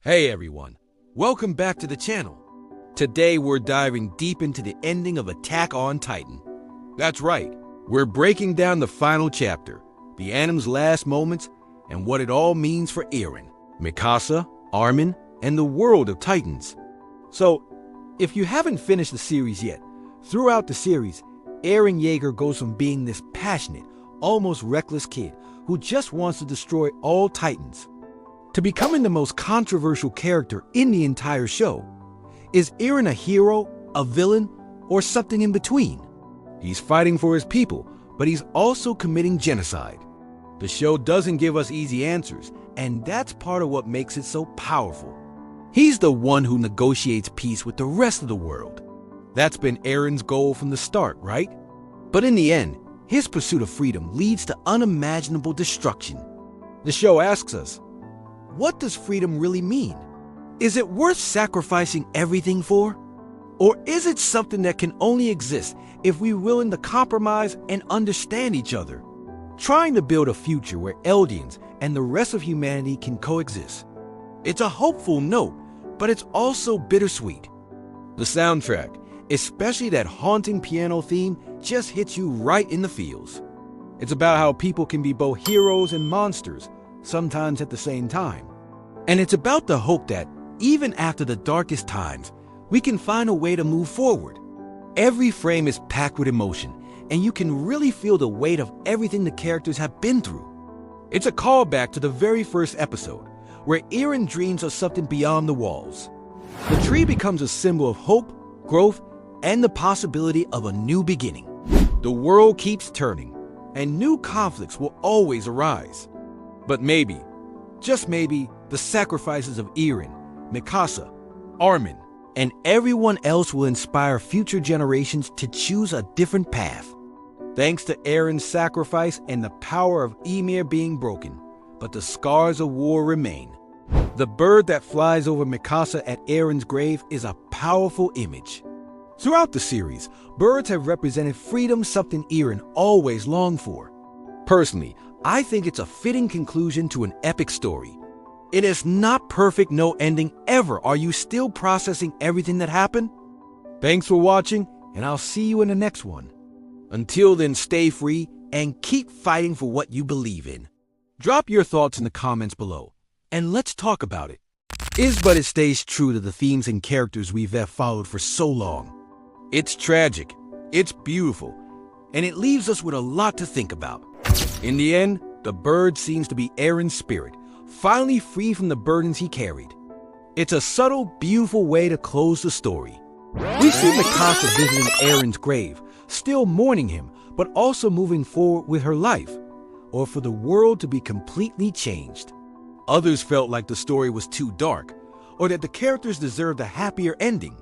Hey everyone, welcome back to the channel. Today we're diving deep into the ending of Attack on Titan. That's right, we're breaking down the final chapter, the anim's last moments, and what it all means for Eren, Mikasa, Armin, and the world of Titans. So, if you haven't finished the series yet, throughout the series, Eren Yeager goes from being this passionate, almost reckless kid who just wants to destroy all Titans, to becoming the most controversial character in the entire show. Is Eren a hero, a villain, or something in between? He's fighting for his people, but he's also committing genocide. The show doesn't give us easy answers, and that's part of what makes it so powerful. He's the one who negotiates peace with the rest of the world. That's been Eren's goal from the start, right? But in the end, his pursuit of freedom leads to unimaginable destruction. The show asks us, what does freedom really mean? Is it worth sacrificing everything for? Or is it something that can only exist if we're willing to compromise and understand each other? Trying to build a future where Eldians and the rest of humanity can coexist. It's a hopeful note, but it's also bittersweet. The soundtrack, especially that haunting piano theme, just hits you right in the feels. It's about how people can be both heroes and monsters, sometimes at the same time. And it's about the hope that, even after the darkest times, we can find a way to move forward. Every frame is packed with emotion, and you can really feel the weight of everything the characters have been through. It's a callback to the very first episode, where Eren dreams of something beyond the walls. The tree becomes a symbol of hope, growth, and the possibility of a new beginning. The world keeps turning, and new conflicts will always arise. But maybe, just maybe, the sacrifices of Eren, Mikasa, Armin, and everyone else will inspire future generations to choose a different path. Thanks to Eren's sacrifice and the power of Ymir being broken, but the scars of war remain. The bird that flies over Mikasa at Eren's grave is a powerful image. Throughout the series, birds have represented freedom, something Eren always longed for. Personally, I think it's a fitting conclusion to an epic story. It is not perfect, no ending ever. Are you still processing everything that happened? Thanks for watching, and I'll see you in the next one. Until then, stay free and keep fighting for what you believe in. Drop your thoughts in the comments below, and let's talk about it. But it stays true to the themes and characters we've followed for so long. It's tragic, it's beautiful, and it leaves us with a lot to think about. In the end, the bird seems to be Eren's spirit, finally free from the burdens he carried. It's a subtle, beautiful way to close the story. We see Mikasa visiting Eren's grave, still mourning him, but also moving forward with her life, or for the world to be completely changed. Others felt like the story was too dark, or that the characters deserved a happier ending.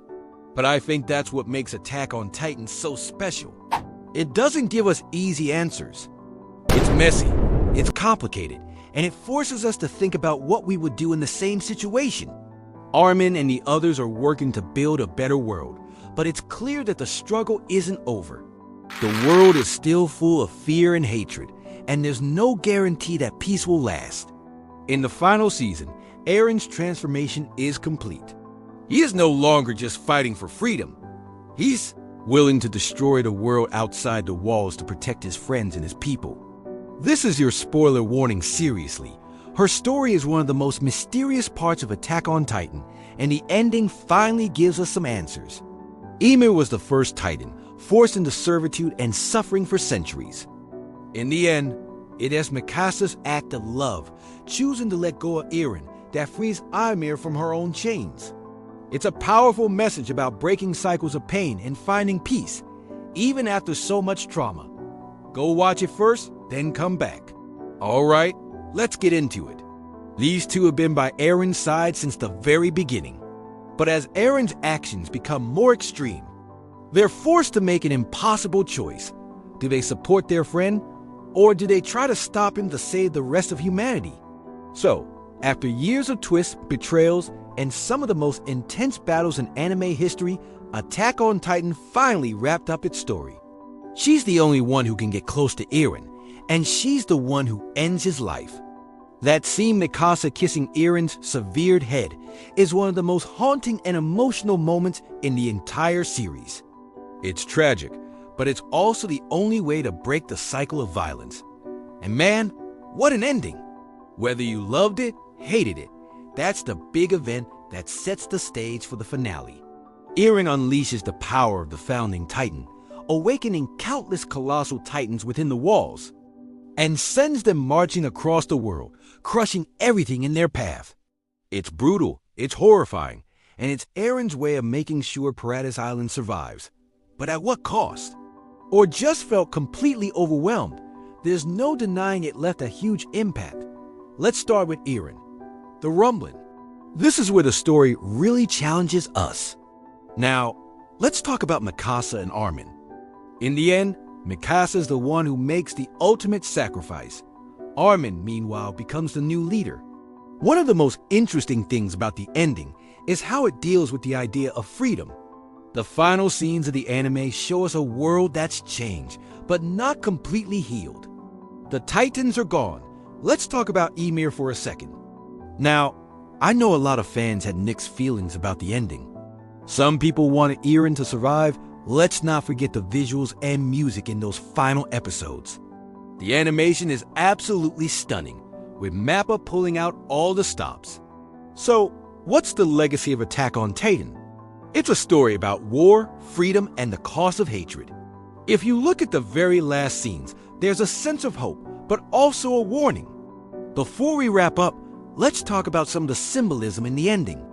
But I think that's what makes Attack on Titan so special. It doesn't give us easy answers. It's messy, it's complicated, and it forces us to think about what we would do in the same situation. Armin and the others are working to build a better world, but it's clear that the struggle isn't over. The world is still full of fear and hatred, and there's no guarantee that peace will last. In the final season, Eren's transformation is complete. He is no longer just fighting for freedom. He's willing to destroy the world outside the walls to protect his friends and his people. This is your spoiler warning, seriously. Her story is one of the most mysterious parts of Attack on Titan, and the ending finally gives us some answers. Ymir was the first Titan, forced into servitude and suffering for centuries. In the end, it is Mikasa's act of love, choosing to let go of Eren, that frees Ymir from her own chains. It's a powerful message about breaking cycles of pain and finding peace, even after so much trauma. Go watch it first, then come back. Alright, let's get into it. These two have been by Eren's side since the very beginning. But as Eren's actions become more extreme, they're forced to make an impossible choice. Do they support their friend, or do they try to stop him to save the rest of humanity? So, after years of twists, betrayals, and some of the most intense battles in anime history, Attack on Titan finally wrapped up its story. She's the only one who can get close to Eren, and she's the one who ends his life. That scene Mikasa kissing Eren's severed head is one of the most haunting and emotional moments in the entire series. It's tragic, but it's also the only way to break the cycle of violence. And man, what an ending! Whether you loved it, hated it, that's the big event that sets the stage for the finale. Eren unleashes the power of the founding Titan, awakening countless colossal Titans within the walls, and sends them marching across the world, crushing everything in their path. It's brutal, it's horrifying, and it's Eren's way of making sure Paradis Island survives. But at what cost? Or just felt completely overwhelmed? There's no denying it left a huge impact. Let's start with Eren. The rumbling. This is where the story really challenges us. Now, let's talk about Mikasa and Armin. In the end, Mikasa is the one who makes the ultimate sacrifice. Armin, meanwhile, becomes the new leader. One of the most interesting things about the ending is how it deals with the idea of freedom. The final scenes of the anime show us a world that's changed, but not completely healed. The Titans are gone. Let's talk about Ymir for a second. Now, I know a lot of fans had mixed feelings about the ending. Some people wanted Eren to survive. Let's not forget the visuals and music in those final episodes. The animation is absolutely stunning, with Mappa pulling out all the stops. So, what's the legacy of Attack on Titan? It's a story about war, freedom, and the cost of hatred. If you look at the very last scenes, there's a sense of hope, but also a warning. Before we wrap up, let's talk about some of the symbolism in the ending.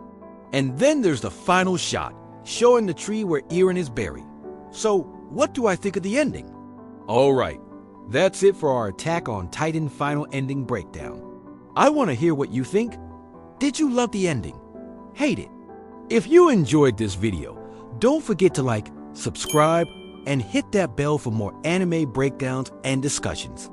And then there's the final shot, showing the tree where Eren is buried. So, what do I think of the ending? Alright, that's it for our Attack on Titan final ending breakdown. I want to hear what you think. Did you love the ending? Hate it? If you enjoyed this video, don't forget to like, subscribe, and hit that bell for more anime breakdowns and discussions.